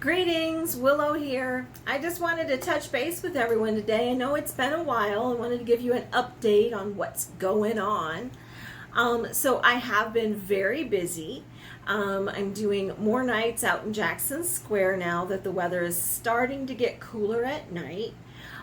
Greetings, Willow here. I just wanted to touch base with everyone today. I know it's been a while. I wanted to give you an update on what's going on. So I have been very busy. I'm doing more nights out in Jackson Square now that the weather is starting to get cooler at night.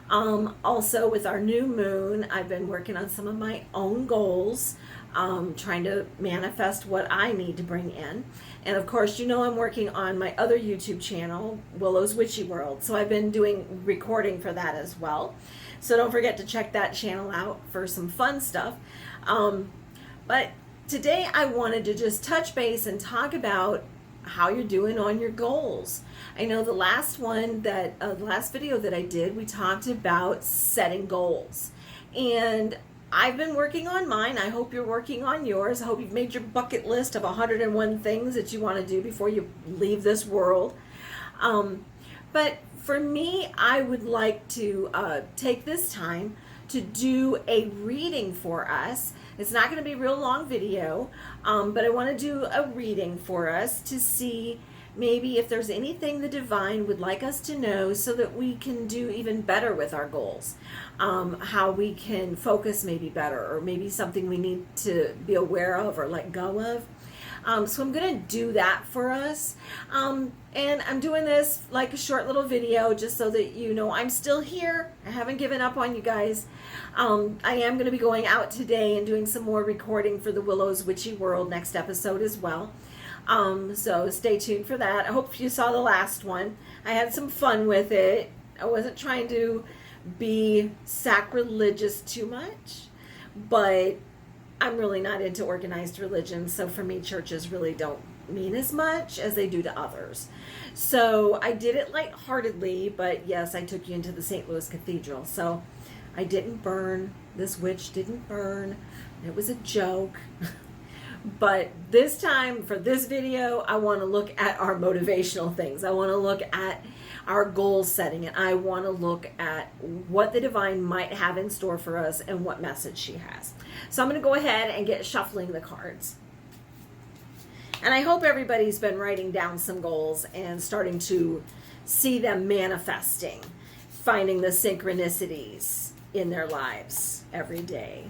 Also, with our new moon, I've been working on some of my own goals, trying to manifest what I need to bring in. And of course, you know I'm working on my other YouTube channel, Willow's Witchy World. So I've been doing recording for that as well. So don't forget to check that channel out for some fun stuff. But today I wanted to just touch base and talk about how you're doing on your goals. I know the last video that I did, we talked about setting goals. And I've been working on mine. I hope you're working on yours. I hope you've made your bucket list of 101 things that you want to do before you leave this world. But for me, I would like to take this time to do a reading for us. It's not going to be a real long video, but I want to do a reading for us to see maybe if there's anything the divine would like us to know so that we can do even better with our goals. How we can focus maybe better, or maybe something we need to be aware of or let go of. So I'm going to do that for us. And I'm doing this like a short little video just so that you know I'm still here. I haven't given up on you guys. I am going to be going out today and doing some more recording for the Willow's Witchy World next episode as well. So stay tuned for that. I hope you saw the last one. I had some fun with it. I wasn't trying to be sacrilegious too much, but I'm really not into organized religion. So for me, churches really don't mean as much as they do to others. So I did it lightheartedly, but yes, I took you into the St. Louis Cathedral. So I didn't burn. This witch didn't burn. It was a joke. But this time, for this video, I want to look at our motivational things. I want to look at our goal setting, and I want to look at what the divine might have in store for us and what message she has. So I'm going to go ahead and get shuffling the cards. And I hope everybody's been writing down some goals and starting to see them manifesting, finding the synchronicities in their lives every day.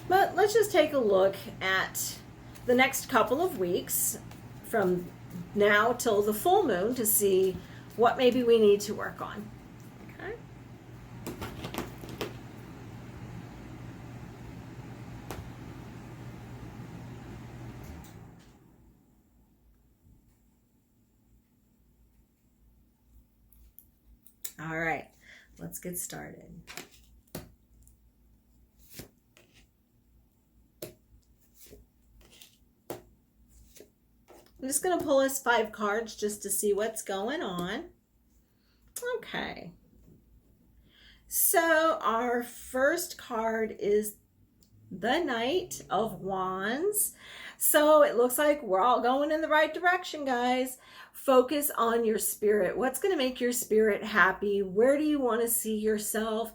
But let's just take a look at the next couple of weeks from now till the full moon to see what maybe we need to work on. Okay. All right, let's get started. I'm just going to pull us 5 cards just to see what's going on. Okay. So our first card is the Knight of Wands. So it looks like we're all going in the right direction, guys. Focus on your spirit. What's going to make your spirit happy? Where do you want to see yourself?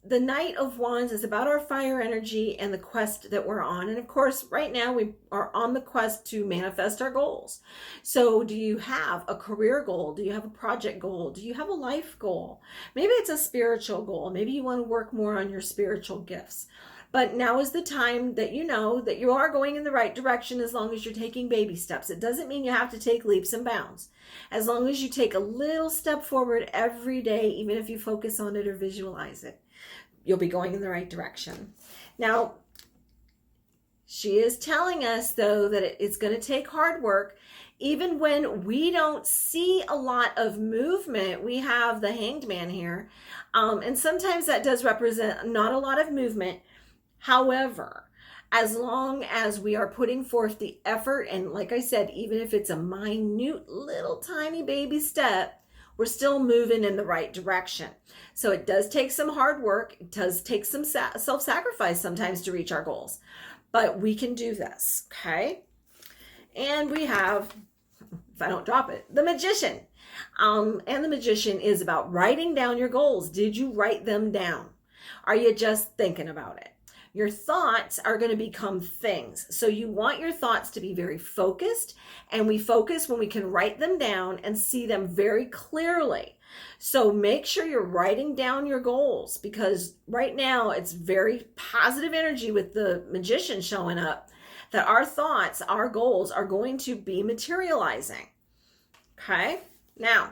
The Knight of Wands is about our fire energy and the quest that we're on. And of course, right now we are on the quest to manifest our goals. So do you have a career goal? Do you have a project goal? Do you have a life goal? Maybe it's a spiritual goal. Maybe you want to work more on your spiritual gifts. But now is the time that you know that you are going in the right direction as long as you're taking baby steps. It doesn't mean you have to take leaps and bounds. As long as you take a little step forward every day, even if you focus on it or visualize it, you'll be going in the right direction. Now, she is telling us, though, that it's going to take hard work. Even when we don't see a lot of movement, we have the Hanged Man here. And sometimes that does represent not a lot of movement. However, as long as we are putting forth the effort, and like I said, even if it's a minute little tiny baby step, we're still moving in the right direction. So it does take some hard work. It does take some self-sacrifice sometimes to reach our goals, but we can do this, okay? And we have if I don't drop it, the Magician. And the Magician is about writing down your goals. Did you write them down? Are you just thinking about it? Your thoughts are going to become things. So you want your thoughts to be very focused, and we focus when we can write them down and see them very clearly. So make sure you're writing down your goals, because right now it's very positive energy with the Magician showing up, that our thoughts, our goals are going to be materializing. Okay? Now,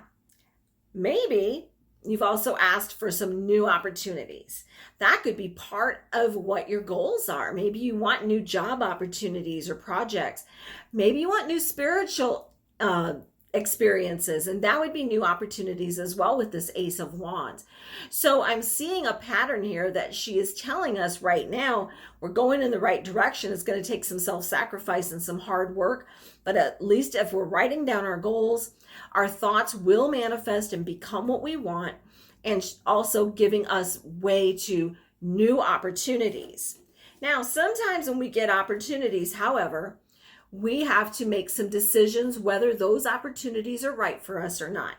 maybe you've also asked for some new opportunities. That could be part of what your goals are. Maybe you want new job opportunities or projects. Maybe you want new spiritual experiences, and that would be new opportunities as well with this Ace of Wands. So I'm seeing a pattern here that she is telling us right now, we're going in the right direction. It's going to take some self-sacrifice and some hard work, but at least if we're writing down our goals, our thoughts will manifest and become what we want, and also giving us way to new opportunities. Now, sometimes when we get opportunities, however, we have to make some decisions whether those opportunities are right for us or not.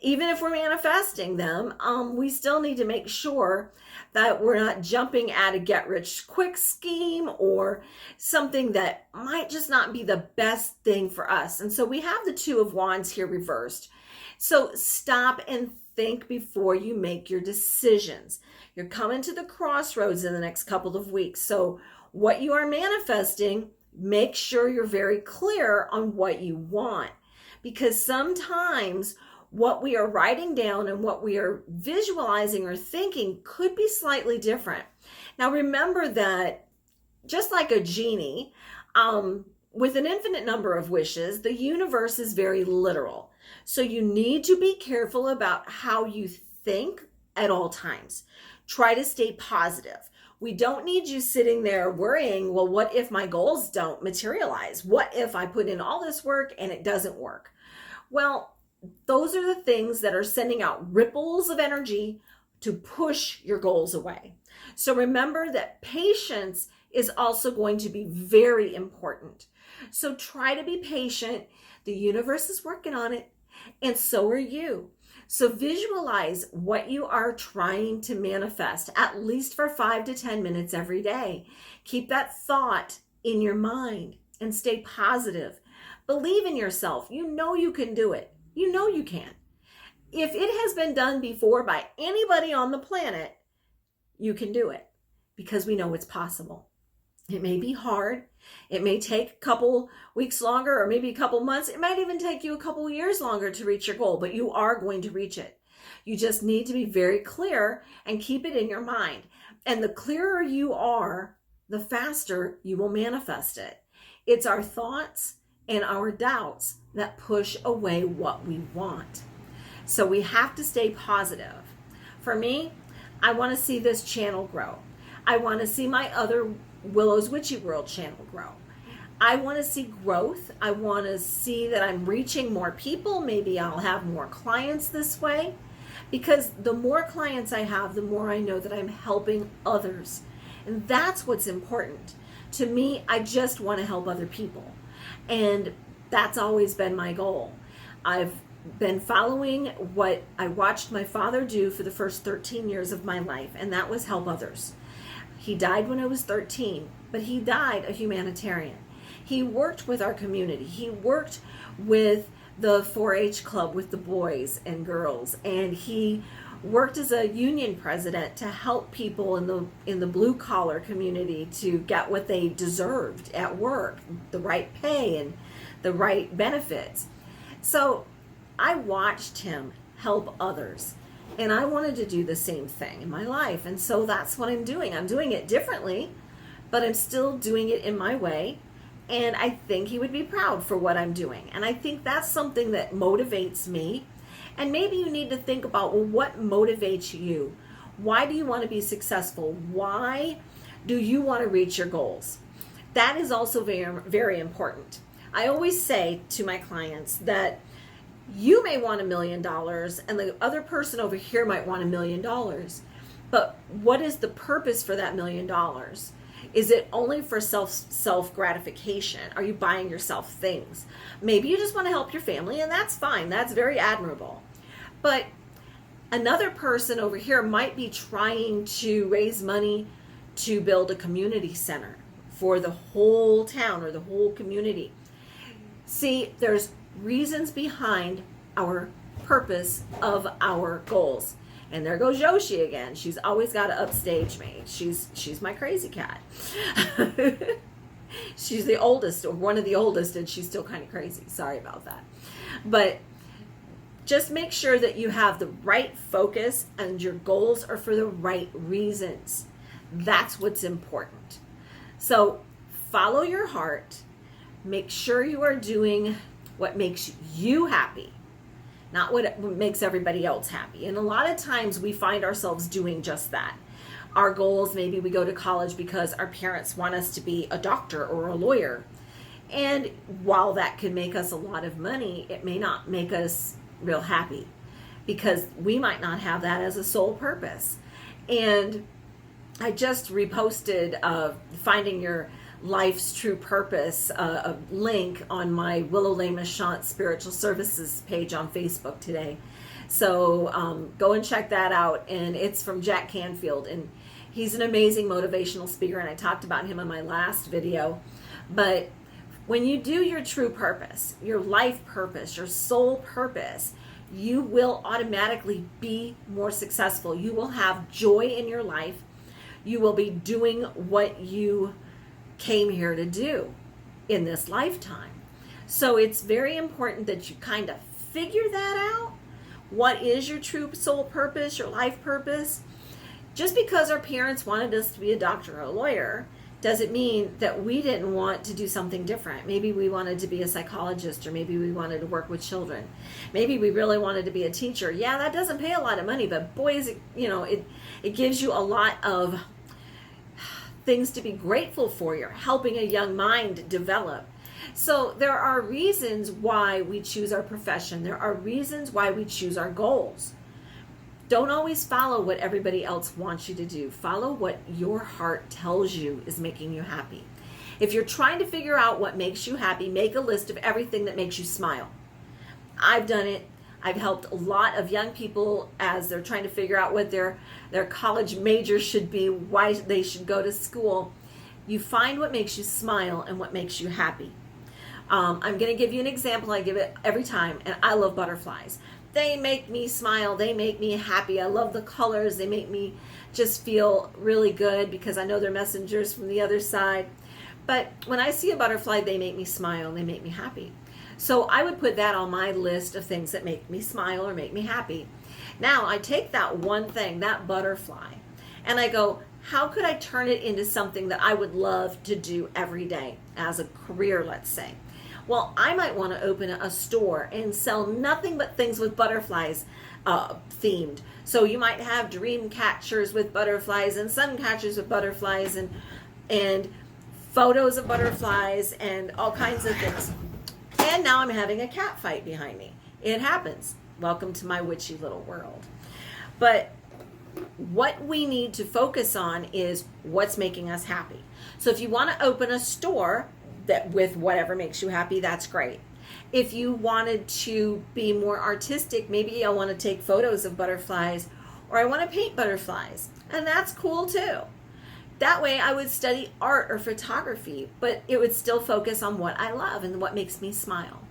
Even if we're manifesting them, we still need to make sure that we're not jumping at a get-rich-quick scheme or something that might just not be the best thing for us. And so we have the Two of Wands here reversed. So stop and think before you make your decisions. You're coming to the crossroads in the next couple of weeks. So what you are manifesting, make sure you're very clear on what you want, because sometimes what we are writing down and what we are visualizing or thinking could be slightly different. Now, remember that just like a genie, with an infinite number of wishes, the universe is very literal. So you need to be careful about how you think at all times. Try to stay positive. We don't need you sitting there worrying, well, what if my goals don't materialize? What if I put in all this work and it doesn't work? Well, those are the things that are sending out ripples of energy to push your goals away. So remember that patience is also going to be very important. So try to be patient. The universe is working on it, and so are you. So visualize what you are trying to manifest, at least for 5 to 10 minutes every day. Keep that thought in your mind and stay positive. Believe in yourself. You know you can do it. You know you can. If it has been done before by anybody on the planet, you can do it, because we know it's possible. It may be hard. It may take a couple weeks longer, or maybe a couple months. It might even take you a couple years longer to reach your goal, but you are going to reach it. You just need to be very clear and keep it in your mind. And the clearer you are, the faster you will manifest it. It's our thoughts and our doubts that push away what we want. So we have to stay positive. For me, I want to see this channel grow. I want to see my other Willow's Witchy World channel grow. I want to see growth. I want to see that I'm reaching more people. Maybe I'll have more clients this way, because the more clients I have, the more I know that I'm helping others. And that's what's important. To me, I just want to help other people. And that's always been my goal. I've been following what I watched my father do for the first 13 years of my life, and that was help others. He died when I was 13, but he died a humanitarian. He worked with our community. He worked with the 4-H club with the boys and girls, and he worked as a union president to help people in the blue collar community to get what they deserved at work, the right pay and the right benefits. So I watched him help others, and I wanted to do the same thing in my life. And so that's what I'm doing. I'm doing it differently, but I'm still doing it in my way. And I think he would be proud for what I'm doing. And I think that's something that motivates me. And maybe you need to think about, well, what motivates you? Why do you want to be successful? Why do you want to reach your goals? That is also very, very important. I always say to my clients that you may want $1 million and the other person over here might want $1 million. But what is the purpose for that $1 million? Is it only for self gratification? Are you buying yourself things? Maybe you just want to help your family, and that's fine. That's very admirable. But another person over here might be trying to raise money to build a community center for the whole town or the whole community. See, there's reasons behind our purpose of our goals. And there goes Yoshi again. She's always got to upstage me. She's my crazy cat. She's the oldest, or one of the oldest, and she's still kind of crazy. Sorry about that. But just make sure that you have the right focus and your goals are for the right reasons. That's what's important. So follow your heart. Make sure you are doing what makes you happy, not what makes everybody else happy. And a lot of times we find ourselves doing just that. Our goals, maybe we go to college because our parents want us to be a doctor or a lawyer. And while that can make us a lot of money, it may not make us real happy because we might not have that as a sole purpose. And I just reposted Finding Your Life's True Purpose, a link on my Willow Machant Spiritual Services page on Facebook today. So go and check that out. And it's from Jack Canfield. And he's an amazing motivational speaker. And I talked about him in my last video. But when you do your true purpose, your life purpose, your soul purpose, you will automatically be more successful. You will have joy in your life. You will be doing what you came here to do in this lifetime. So it's very important that you kind of figure that out. What is your true soul purpose, your life purpose? Just because our parents wanted us to be a doctor or a lawyer doesn't mean that we didn't want to do something different. Maybe we wanted to be a psychologist, or maybe we wanted to work with children. Maybe we really wanted to be a teacher. Yeah, that doesn't pay a lot of money, but boy, is it, it gives you a lot of things to be grateful for. You're helping a young mind develop. So there are reasons why we choose our profession. There are reasons why we choose our goals. Don't always follow what everybody else wants you to do. Follow what your heart tells you is making you happy. If you're trying to figure out what makes you happy, make a list of everything that makes you smile. I've done it. I've helped a lot of young people as they're trying to figure out what their college major should be, why they should go to school. You find what makes you smile and what makes you happy. I'm going to give you an example. I give it every time, and I love butterflies. They make me smile. They make me happy. I love the colors. They make me just feel really good because I know they're messengers from the other side. But when I see a butterfly, they make me smile. They make me happy. So I would put that on my list of things that make me smile or make me happy. Now I take that one thing, that butterfly, and I go, how could I turn it into something that I would love to do every day as a career, let's say? Well, I might want to open a store and sell nothing but things with butterflies themed. So you might have dream catchers with butterflies and sun catchers with butterflies and photos of butterflies and all kinds of things. And now I'm having a cat fight behind me. It happens. Welcome to my witchy little world. But what we need to focus on is what's making us happy. So if you want to open a store that with whatever makes you happy, that's great. If you wanted to be more artistic, maybe I want to take photos of butterflies, or I want to paint butterflies, and that's cool too. That way I would study art or photography, but it would still focus on what I love and what makes me smile.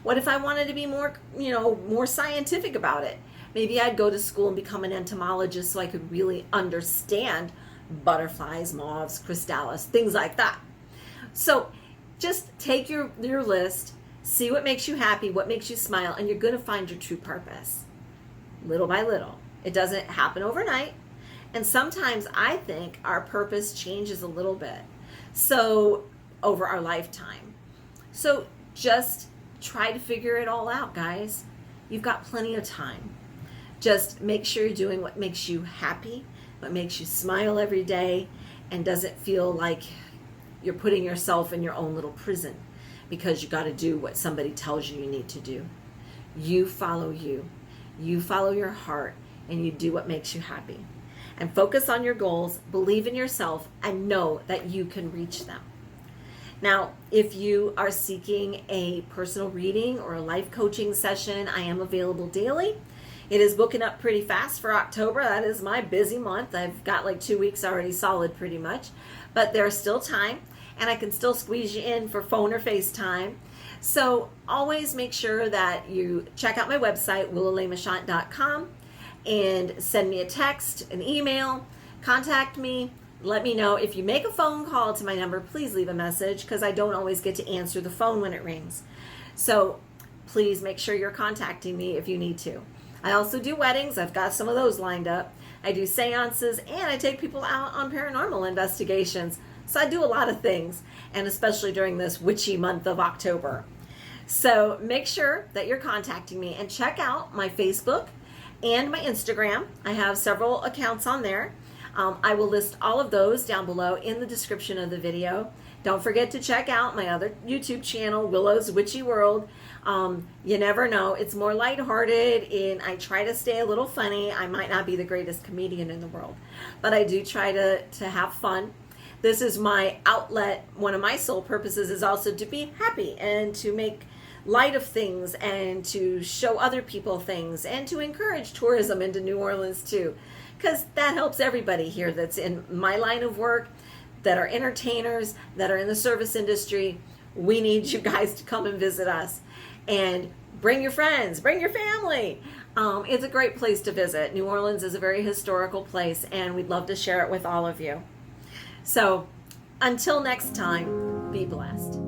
What if I wanted to be more, more scientific about it? Maybe I'd go to school and become an entomologist so I could really understand butterflies, moths, crystallis, things like that. So just take your list, see what makes you happy, what makes you smile, and you're going to find your true purpose little by little. It doesn't happen overnight. And sometimes I think our purpose changes a little bit. So over our lifetime. So just try to figure it all out, guys. You've got plenty of time. Just make sure you're doing what makes you happy, what makes you smile every day, and doesn't feel like you're putting yourself in your own little prison because you got to do what somebody tells you need to do. You follow you. You follow your heart, and you do what makes you happy. and focus on your goals, believe in yourself, and know that you can reach them. Now, if you are seeking a personal reading or a life coaching session, I am available daily. It is booking up pretty fast for October. That is my busy month. I've got like 2 weeks already solid pretty much, but there's still time, and I can still squeeze you in for phone or FaceTime. So always make sure that you check out my website, willowlemachant.com, and send me a text, an email, contact me. Let me know. If you make a phone call to my number, please leave a message, because I don't always get to answer the phone when it rings. So please make sure you're contacting me if you need to. I also do weddings. I've got some of those lined up. I do seances, and I take people out on paranormal investigations. So I do a lot of things, and especially during this witchy month of October. So make sure that you're contacting me, and check out my Facebook and my Instagram. I have several accounts on there. I will list all of those down below in the description of the video. Don't forget to check out my other YouTube channel, Willow's Witchy World. You never know. It's more lighthearted, and I try to stay a little funny. I might not be the greatest comedian in the world, but I do try to have fun. This is my outlet. One of my sole purposes is also to be happy and to make light of things and to show other people things and to encourage tourism into New Orleans too, because that helps everybody here that's in my line of work, that are entertainers, that are in the service industry. We need you guys to come and visit us, and bring your friends, bring your family. It's a great place to visit. New Orleans is a very historical place, and we'd love to share it with all of you. So until next time, be blessed.